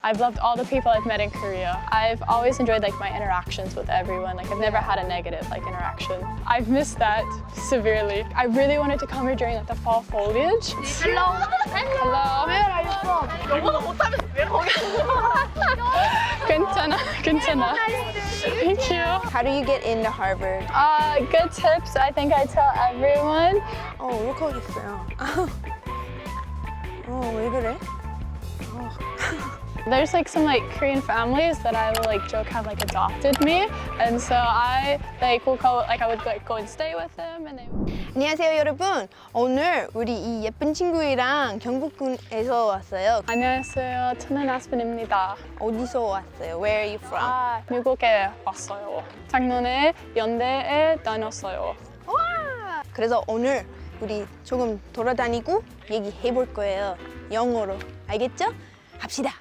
I've loved all the people I've met in Korea. I've always enjoyed my interactions with everyone. I've never had a negative interaction. I've missed that severely. I really wanted to come here during the fall foliage. Hello. Hello. Where are you from? 영어도 못하면서 왜 거기? 괜찮아. Thank you. How do you get into Harvard? Good tips. I think I tell everyone. 울컥했어요. 왜 그래? There's some Korean families that I will joke have adopted me, and so I will go I would go and stay with them, and they. 안녕하세요 여러분. 오늘 우리 이 예쁜 친구랑 경복궁에서 왔어요. 안녕하세요. 저는 에스펜씨입니다. 어디서 왔어요? Where are you from? 미국에 왔어요. 작년에 연대에 다녔어요. 와! 그래서 오늘 우리 조금 돌아다니고 얘기해 볼 거예요. 영어로. 알겠죠? 갑시다.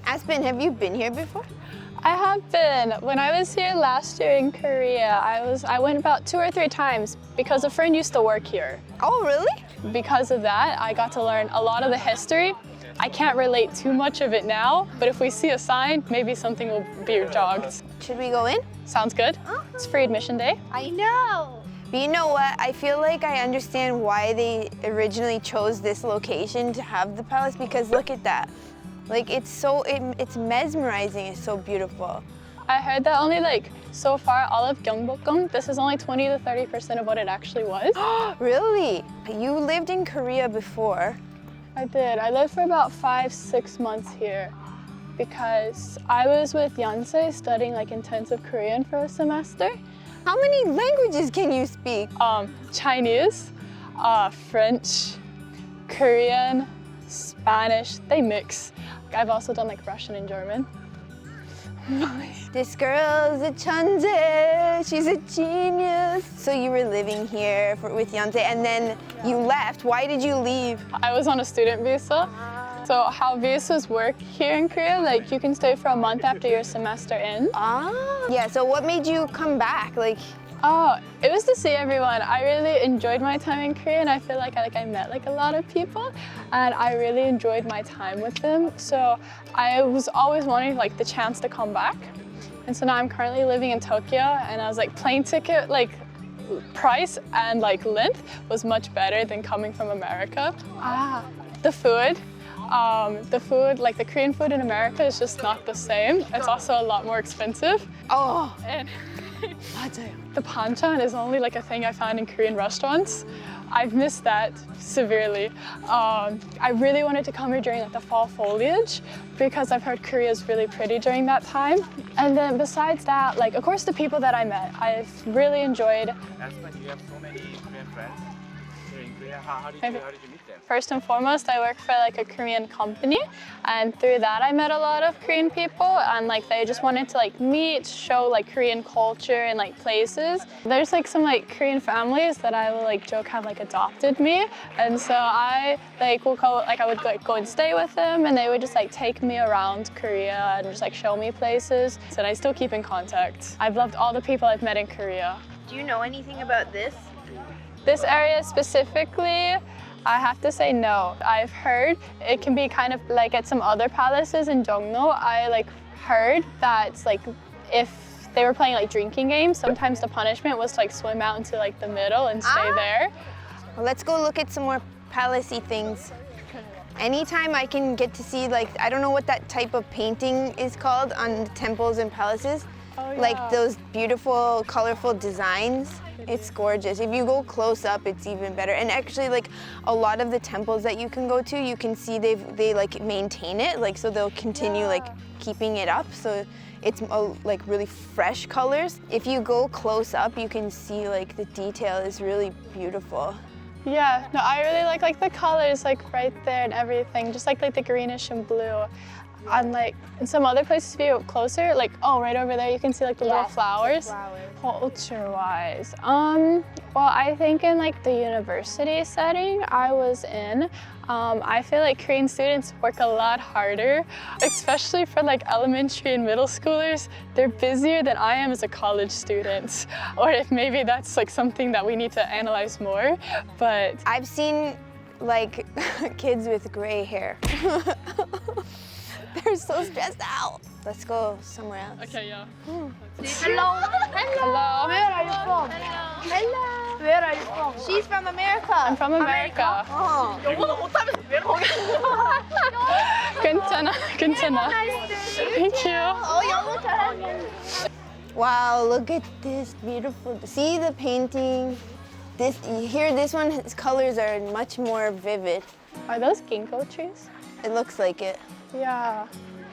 Aspen, have you been here before? I have been. When I was here last year in Korea, I went about 2 or 3 times because a friend used to work here. Oh, really? Because of that, I got to learn a lot of the history. I can't relate too much of it now, but if we see a sign, maybe something will be jogged. Should we go in? Sounds good. It's free admission day. I know. But you know what? I feel like I understand why they originally chose this location to have the palace, because look at that. It's mesmerizing. It's so beautiful. I heard that only so far all of Gyeongbokgung, this is only 20 to 30% of what it actually was. Really? You lived in Korea before. I did. I lived for about 5-6 months here because I was with Yonsei studying intensive Korean for a semester. How many languages can you speak? Chinese, French, Korean, Spanish, they mix. I've also done Russian and German. This girl's a 천재, she's a genius. So you were living here with Yonsei and then you left. Why did you leave? I was on a student visa. So how visas work here in Korea, you can stay for a month after your semester ends. Yeah, so what made you come back? It was to see everyone. I really enjoyed my time in Korea, and I feel like I met a lot of people, and I really enjoyed my time with them. So I was always wanting the chance to come back, and so now I'm currently living in Tokyo, and I was plane ticket price and length was much better than coming from America. The food. The Korean food in America is just not the same. It's also a lot more expensive. And 맞아요. the banchan is only a thing I found in Korean restaurants. I've missed that severely. I really wanted to come here during the fall foliage because I've heard Korea is really pretty during that time. And then besides that, of course the people that I met, I've really enjoyed. Aspen, you have so many Korean friends here in Korea. How did you meet them? First and foremost, I work for a Korean company, and through that I met a lot of Korean people, and they just wanted to meet, show Korean culture and places. There's some Korean families that I will joke have adopted me, and so I will go I would go and stay with them, and they would just take me around Korea and just show me places. And I still keep in contact. I've loved all the people I've met in Korea. Do you know anything about this? This area specifically, I have to say no. I've heard it can be kind of at some other palaces in Jongno. I heard that if they were playing drinking games, sometimes the punishment was to swim out into the middle and stay there. Well, let's go look at some more palacey things. Anytime I can get to see I don't know what that type of painting is called on temples and palaces. Oh, yeah. Those beautiful, colorful designs. It's gorgeous. If you go close up, it's even better. And actually, a lot of the temples that you can go to, you can see they maintain it, so they'll continue keeping it up. So it's really fresh colors. If you go close up, you can see the detail is really beautiful. Yeah, no, I really like the colors right there and everything, just the greenish and blue. And like in some other places, if you go closer, like right over there, you can see like the little flowers. Culture-wise, well, I think in like the university setting I was in, I feel like Korean students work a lot harder, especially for like elementary and middle schoolers. They're busier than I am as a college student, or if maybe that's like something that we need to analyze more. But I've seen like kids with gray hair. They're so stressed out. Let's go somewhere else. okay, yeah. Hello. Hello. Where are you from? Hello. Where are you from? She's from America. I'm from America. Oh. 영어도 못하면서 왜 거기? 괜찮아, 괜찮아. Thank you. 영어 잘하네. Wow, look at this beautiful. See the painting? This here, this one, its colors are much more vivid. Are those ginkgo trees? It looks like it. Yeah.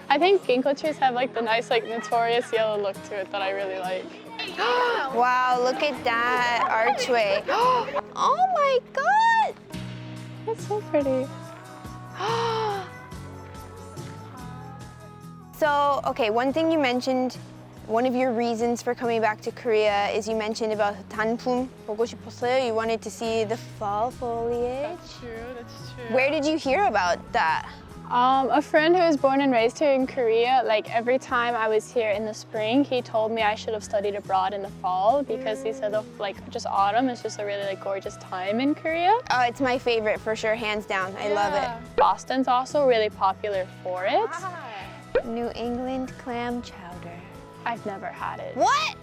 I think ginkgo trees have like the nice like notorious yellow look to it that I really like. Wow, look at that archway. Oh my God! That's so pretty. So, okay, one thing you mentioned, one of your reasons for coming back to Korea is you mentioned about 단풍 보고 싶었어요. You wanted to see the fall foliage. True, that's true. Where did you hear about that? A friend who was born and raised here in Korea, like every time I was here in the spring, he told me I should have studied abroad in the fall because he said like just autumn is just a really like gorgeous time in Korea. Oh, it's my favorite for sure, hands down. I love it. Boston's also really popular for it. New England clam chowder. I've never had it. What?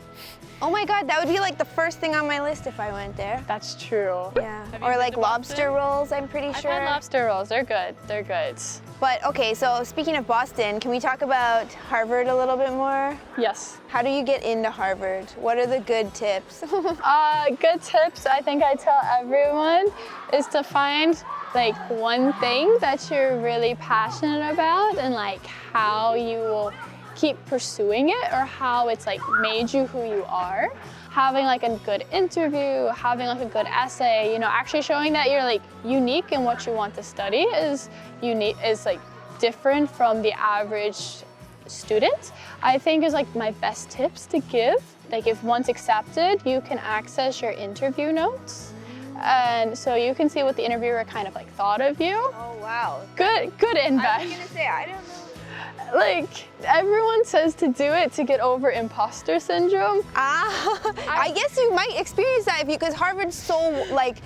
Oh my God, that would be like the first thing on my list if I went there. That's true. Yeah. Have you Or been like to lobster Boston? rolls, I'm pretty I've sure. had lobster rolls. They're good. They're good. But okay, so speaking of Boston, can we talk about Harvard a little bit more? Yes. How do you get into Harvard? What are the good tips? Good tips I think I tell everyone is to find like one thing that you're really passionate about and like how you will keep pursuing it or how it's like made you who you are. Having like a good interview, having like a good essay, you know, actually showing that you're like unique in what you want to study is unique, is like different from the average student. I think is like my best tips to give. Like if once accepted, you can access your interview notes. And so you can see what the interviewer kind of like thought of you. Oh wow. Good and bad. I was gonna say, I don't know. Like everyone says to do it to get over imposter syndrome. I guess you might experience that because Harvard's so like,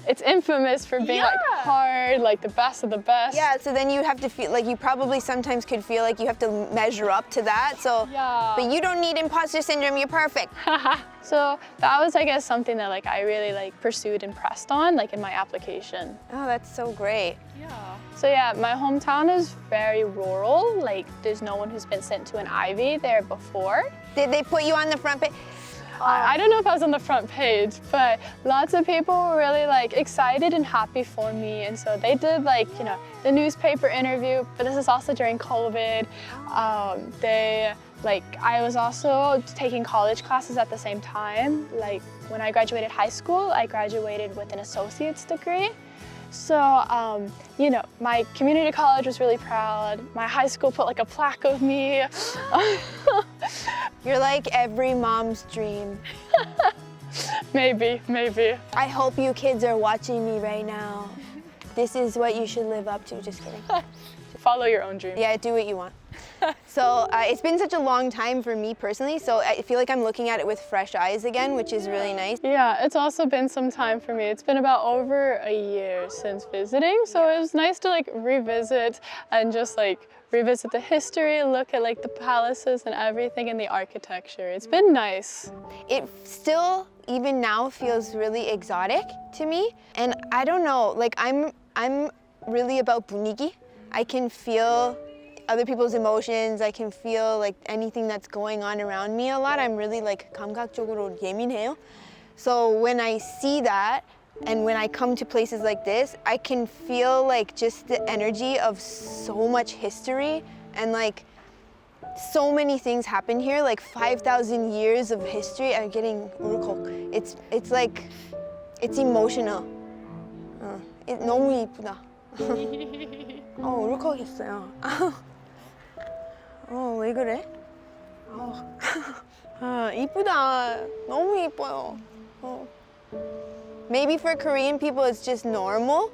It's infamous for being like hard, like the best of the best. yeah, so then you have to feel like you probably sometimes could feel like you have to measure up to that. So, Yeah. but you don't need imposter syndrome, you're perfect. So that was, I guess, something that like I really like pursued and pressed on, like in my application. Oh, that's so great. Yeah. So yeah, my hometown is very rural. Like there's no one who's been sent to an Ivy there before. Did they put you on the front page? I don't know if I was on the front page, but lots of people were really like excited and happy for me. And so they did like, you know, the newspaper interview, but this is also during COVID. I was also taking college classes at the same time. Like when I graduated high school, I graduated with an associate's degree. So, you know, my community college was really proud. My high school put like a plaque of me. You're like every mom's dream. Maybe. I hope you kids are watching me right now. This is what you should live up to, just kidding. Follow your own dream. Yeah, do what you want. So it's been such a long time for me personally, so I feel like I'm looking at it with fresh eyes again, which is really nice. Yeah, it's also been some time for me. It's been about over a year since visiting, so it was nice to like revisit and just like revisit the history, look at like the palaces and everything and the architecture. It's been nice. It still, even now, feels really exotic to me, and I don't know, like I'm really about 분위기. I can feel other people's emotions. I can feel like anything that's going on around me a lot. I'm really like 감각적으로 예민해요. So when I see that and when I come to places like this, I can feel like just the energy of so much history and like so many things happen here, like 5,000 years of history. I'm getting 울컥. It's like, it's emotional. 너무 이쁘다. 울컥했어요. 왜 그래? 이쁘다. 너무 이뻐요. Maybe for Korean people it's just normal,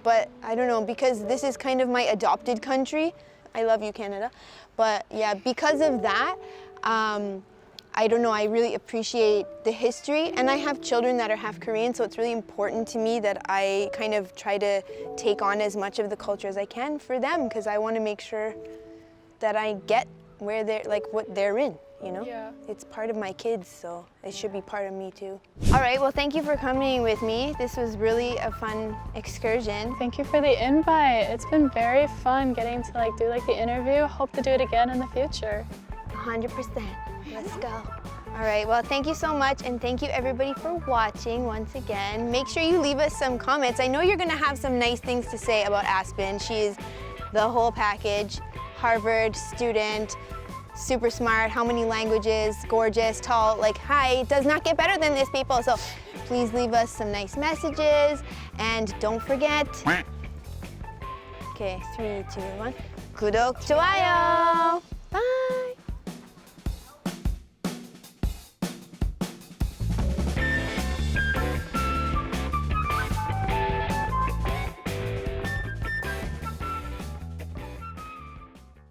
but I don't know, because this is kind of my adopted country. I love you, Canada. But yeah, because of that, I don't know, I really appreciate the history, and I have children that are half Korean, so it's really important to me that I kind of try to take on as much of the culture as I can for them, because I want to make sure that I get where they're, like, what they're in, you know? Yeah. It's part of my kids, so it should be part of me too. All right, well, thank you for coming with me. This was really a fun excursion. Thank you for the invite. It's been very fun getting to like do like the interview. Hope to do it again in the future. 100%. Let's go. All right, well, thank you so much, and thank you everybody for watching once again. Make sure you leave us some comments. I know you're gonna have some nice things to say about Aspen. She is the whole package. Harvard student, super smart, how many languages, gorgeous, tall, like, hi, it does not get better than this, people. So please leave us some nice messages, and don't forget. Okay, 3, 2, 1. 구독, 좋아요.